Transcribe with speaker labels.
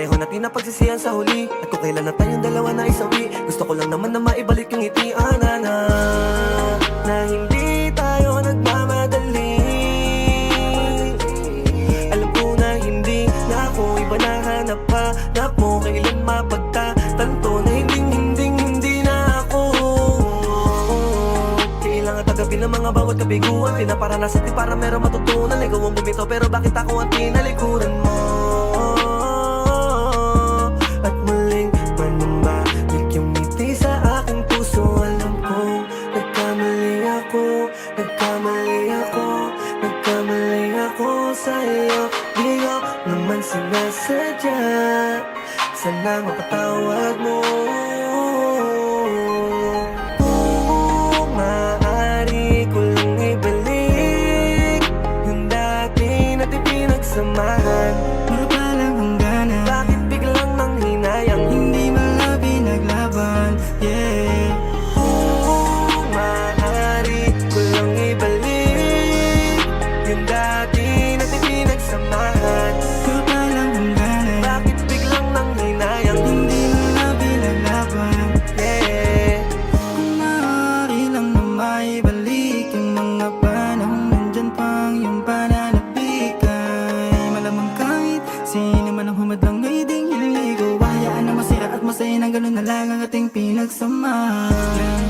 Speaker 1: pareho natin na pagsisiyan sa huli. At kung kailan na tayong dalawa na isawi, gusto ko lang naman na maibalik yung ngiti, na hindi tayo nagmamadali. Alam ko na hindi na ako iba na hanap mo. Kailan mapagtatanto na hindi na ako. Kailangan tagapin ng mga bawat kabiguan, pinaparanasan din para meron matutunan. Ikaw ang bumito pero bakit ako ang tinalikuran mo? At muling manumalik yung ngiti sa aking puso. Alam ko, nagkamali ako sa'yo. Di ko naman sinasadya, sana mapatawad mo. Kung maaari ko lang ibalik yung dati natin pinagsamahan.
Speaker 2: Puro pa lang hangganan,
Speaker 1: Bakit biglang nang hinayang
Speaker 2: hindi malabi naglaban, yeah.
Speaker 1: kung maaari ko lang ibalik yung dati natin pinagsamahan.
Speaker 2: Puro pa lang hangganan,
Speaker 1: Bakit biglang nang hinayang
Speaker 2: hindi malabi naglaban.
Speaker 1: yeah.
Speaker 2: Kung maaari lang na maibalik yung mga panahong nandyan pang yung pananabikay. Malamang kahit sino man ang humadlang ay ding hililigaw. Hayaan na masira at masaya na ganun na lang ang ating pinagsamahan.